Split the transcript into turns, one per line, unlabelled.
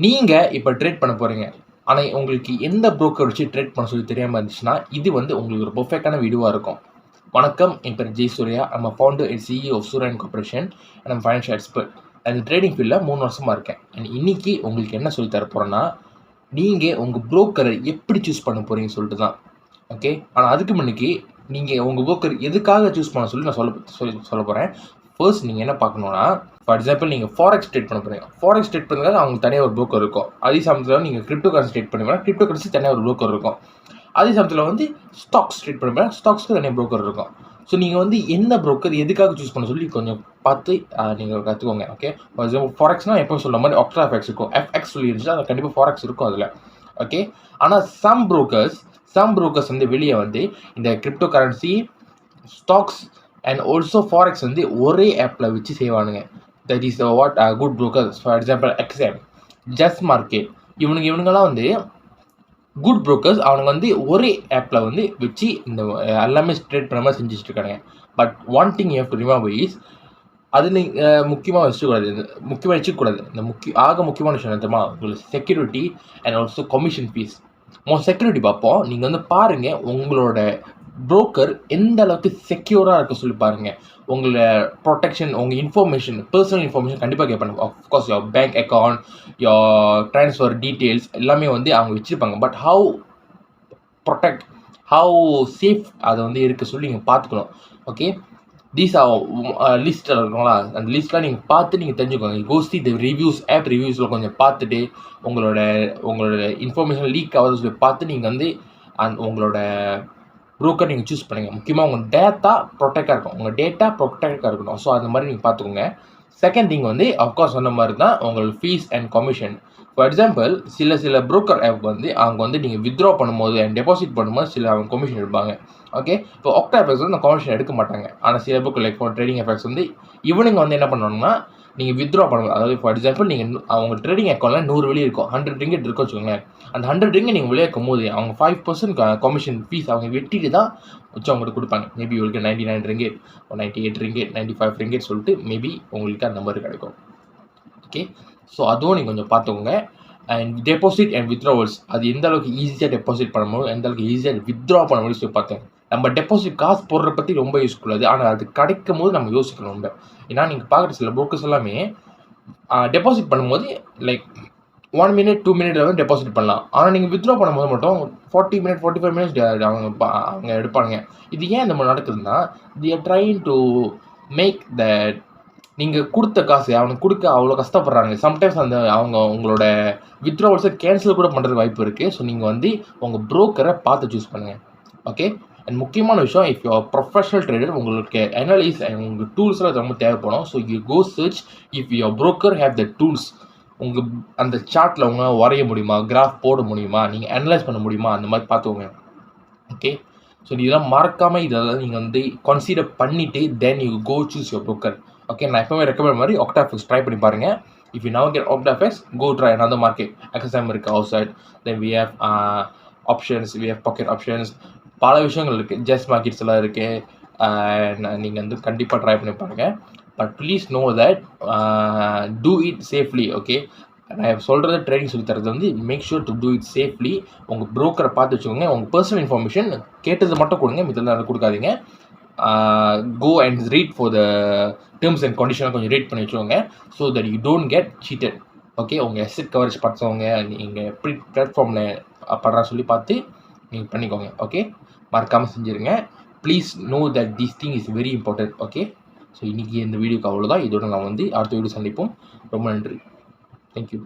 நீங்கள் இப்போ ட்ரேட் பண்ண போகிறீங்க. ஆனால் உங்களுக்கு எந்த புரோக்கர் வச்சு ட்ரேட் பண்ண சொல்லி தெரியாமல் இருந்துச்சுன்னா, இது வந்து உங்களுக்கு ஒரு பெர்ஃபெக்டான வீடியோவாக இருக்கும். வணக்கம், என் பேர் Jai Surya. I'm founder and CEO of Surya corporation and I'm financial expert. அந்த ட்ரேடிங் ஃபீல்டில் 3 வருஷமாக இருக்கேன். அண்ட் இன்னைக்கு உங்களுக்கு என்ன சொல்லி தர போகிறேன்னா, நீங்கள் உங்கள் புரோக்கரை எப்படி சூஸ் பண்ண போகிறீங்கன்னு சொல்லிட்டு தான். ஓகே, ஆனால் அதுக்கு முன்னாடி நீங்கள் உங்கள் புரோக்கர் எதுக்காக சூஸ் பண்ண சொல்லி நான் சொல்ல போகிறேன். ஃபர்ஸ்ட் நீங்கள் என்ன பார்க்கணுன்னா, ஃபார் எக்ஸாம்பிள் நீங்கள் ஃபாரெக்ஸ் ட்ரேட் பண்ண போகிறீங்க. ஃபாரெக்ஸ் ட்ரேட் பண்ணுறது அவங்களுக்கு தனியாக ஒரு புரோக்கர் இருக்கும். அதே சமயத்தில் நீங்கள் கிரிப்டோ கரன்சி ட்ரேட் பண்ணுவீங்கன்னா கிரிப்டோ கரன்சி தனியாக ஒரு புரோக்கர் இருக்கும். அதே சமயத்தில் வந்து ஸ்டாக்ஸ் ட்ரேட் பண்ணுவீங்கன்னா ஸ்டாக்ஸ்க்கு தனியாக புரோக்கர் இருக்கும். ஸோ நீங்கள் வந்து எந்த புரோக்கர் எதுக்காக சூஸ் பண்ண சொல்லி கொஞ்சம் பார்த்து நீங்கள் கற்றுக்கோங்க. ஓகே, ஃபார் எக்ஸாம்பிள் ஃபாரெக்ஸ்னால் எப்போ சொல்ல மாதிரி ஆக்டா எஃப்எக்ஸ் இருக்கும். எஃப்எக்ஸ் சொல்லி இருந்துச்சு, அது கண்டிப்பாக ஃபாரெக்ஸ் இருக்கும் அதில். ஓகே, ஆனால் சம் புரோக்கர்ஸ் வந்து வெளியே வந்து இந்த crypto currency, stocks and also forex வந்து ஒரே ஆப்பில் வச்சு செய்வானுங்க. That is what good brokers. For example XM, Just Market, இவனுங்கெல்லாம் வந்து குட் புரோக்கர்ஸ். அவனுங்க வந்து ஒரே ஆப்பில் வந்து வச்சு இந்த எல்லாமே ட்ரேட் பண்ண மாதிரி செஞ்சுட்டு இருக்காங்க. But one thing you have to remember is, அது நீங்கள் முக்கியமாக வச்சுக்கூடாது. இந்த முக்கியமான விஷயம் என்ன தெரியுமா? உங்களுக்கு security and also commission fees. Security பார்ப்போம். நீங்கள் வந்து பாருங்கள், உங்களோட புரோக்கர் எந்த அளவுக்கு செக்யூராக இருக்க சொல்லி பாருங்கள். உங்களோட ப்ரொடெக்ஷன், உங்கள் இன்ஃபர்மேஷன், பர்சனல் இன்ஃபர்மேஷன் கண்டிப்பாக கேட்பாங்க. Of course your bank account, your transfer details எல்லாமே வந்து அவங்க வச்சுருப்பாங்க. பட் ஹவு சேஃப் அதை வந்து இருக்க சொல்லி நீங்கள் பார்த்துக்கணும். ஓகே, தீஸ் லிஸ்ட்டில் இருக்குங்களா, அந்த லிஸ்ட்லாம் நீங்கள் பார்த்து நீங்கள் தெரிஞ்சுக்கோங்க. கோஸ்டி த ரிவ்யூஸ், ஆப் ரிவ்யூஸில் கொஞ்சம் பார்த்துட்டு உங்களோட இன்ஃபர்மேஷன் லீக் ஆகுது சொல்லி பார்த்து நீங்கள் வந்து உங்களோட புரோக்கர் நீங்கள் சூஸ் பண்ணுங்கள். முக்கியமாக உங்கள் டேட்டா ப்ரொடெக்டாக இருக்கணும். ஸோ அந்த மாதிரி நீங்கள் பார்த்துக்கோங்க. செகண்ட் திங் வந்து அஃப்கோர்ஸ் சொன்ன மாதிரி தான் உங்களோட fees and commission. For example சில புரோக்கர் ஆப் வந்து அவங்க வந்து நீங்கள் வித்ட்ரா பண்ணும்போது அண்ட் டெபாசிட் பண்ணும்போது அவங்க கமிஷன் எடுப்பாங்க. ஓகே, இப்போ ஆக்டா எஃப்எக்ஸ் வந்து கமிஷன் எடுக்க மாட்டாங்க. ஆனால் சில புக் லைக் ட்ரேடிங் எஃப்எக்ஸ் வந்து இவனுங்க வந்து என்ன பண்ணணும்னா, நீங்கள் வித்ட்ரா பண்ணுங்கள். அதாவது ஃபார் எக்ஸாம்பிள் நீங்கள் அவங்க ட்ரேடிங் அக்கௌண்ட்டில் 100 வெளியே இருக்கும், 100 ரிங்கெட் இருக்கும் வச்சுக்கோங்களேன். அந்த 100 ரிங்கெட் நீங்கள் வெளியே இருக்கும் போது அவங்க 5% கமிஷன் ஃபீஸ் அவங்க வெட்டிட்டு தான் வச்சு அவங்களுக்கு கொடுப்பாங்க. மேபி உங்களுக்கு 99 ரிங்கெட், 98 ரிங்கெட், 95 ரிங்கெட் சொல்லிட்டு மேபி உங்களுக்கு அந்த நம்பர் கிடைக்கும். ஓகே, ஸோ அதுவும் நீங்கள் கொஞ்சம் பார்த்துக்கோங்க. அண்ட் டெபாசிட் அண்ட் வித்ட்ராவல்ஸ், அது எந்த அளவுக்கு ஈஸியாக டெபாசிட் பண்ண முடியும், எந்த அளவுக்கு ஈஸியாக வித்ட்ரா பண்ண முடியும் சொல்லி பார்த்தேன். நம்ம டெபாசிட் காசு போடுற பற்றி ரொம்ப யூஸ்ஃபுல் அது. ஆனால் அது கிடைக்கும் போது நம்ம யோசிக்கணும் ரொம்ப. ஏன்னா நீங்கள் பார்க்குற சில புரோக்கர்ஸ் எல்லாமே டெபாசிட் பண்ணும்போது லைக் 1 minute 2 minute வந்து டெபாசிட் பண்ணலாம். ஆனால் நீங்கள் வித்ட்ரா பண்ணும்போது மட்டும் 40 minutes 45 minutes அவங்க எடுப்பாங்க. இது ஏன் இந்த மாதிரி நடக்குதுன்னா, they are trying to make that நீங்கள் கொடுத்த காசு அவனுக்கு கொடுக்க அவ்வளோ கஷ்டப்படுறாங்க. சம்டைம்ஸ் உங்களோட வித்ட்ராவல்ஸை கேன்சல் கூட பண்ணுறது வாய்ப்பு இருக்குது. ஸோ நீங்கள் வந்து உங்கள் புரோக்கரை பார்த்து சூஸ் பண்ணுங்கள். ஓகே, அண்ட் முக்கியமான விஷயம், இஃப் யூ ப்ரொஃபஷனல் ட்ரேடர், உங்களுக்கு அனலைஸ் உங்கள் டூல்ஸ்லாம் ரொம்ப தேவைப்படும். So you go search if your broker have the tools. உங்கள் அந்த சார்ட்டில் உங்களால் வரைய முடியுமா, கிராஃப் போட முடியுமா, நீங்கள் அனலைஸ் பண்ண முடியுமா, அந்த மாதிரி பார்த்துக்கோங்க. ஓகே, ஸோ இதெல்லாம் மறக்காமல் இதெல்லாம் நீங்கள் வந்து கன்சிடர் பண்ணிவிட்டு then you go choose your broker. Okay, நான் எப்பவுமே ரெக்கமெண்ட் மாதிரி ஆக்டா எஃப்எக்ஸ் ட்ரை பண்ணி பாருங்கள். If you now get Octa FX, go try another market. XSM இருக்குது outside, then we have options, we have pocket options, பல விஷயங்கள் இருக்குது, just markets எல்லாம் இருக்குது. நீங்கள் வந்து கண்டிப்பாக ட்ரை பண்ணி பாருங்கள். But please know that do it safely. Okay, நான் சொல்கிறது ட்ரேடிங் சொல்லி தரது வந்து make sure to do it safely. உங்கள் புரோக்கரை பார்த்து வச்சுக்கோங்க. உங்கள் பர்சனல் இன்ஃபர்மேஷன் கேட்டது மட்டும் கொடுங்க, மித்தெல்லாம் அதை கொடுக்காதீங்க. Go and read for the terms and கண்டிஷனை கொஞ்சம் ரீட் பண்ணி வச்சுக்கோங்க. So that you don't get cheated. Okay, உங்கள் அசெட் கவரேஜ் பார்த்தவங்க நீங்கள் எப்படி பிளாட்ஃபார்மில் படுறா சொல்லி பார்த்து நீங்கள் பண்ணிக்கோங்க. ஓகே, மறக்காமல் செஞ்சுருங்க. Please know that this thing is very important. Okay, so இன்றைக்கி இந்த வீடியோக்கு அவ்வளோதான். இதோட நான் வந்து அடுத்த வீடியோ சந்திப்போம். ரொம்ப நன்றி. தேங்க்யூ.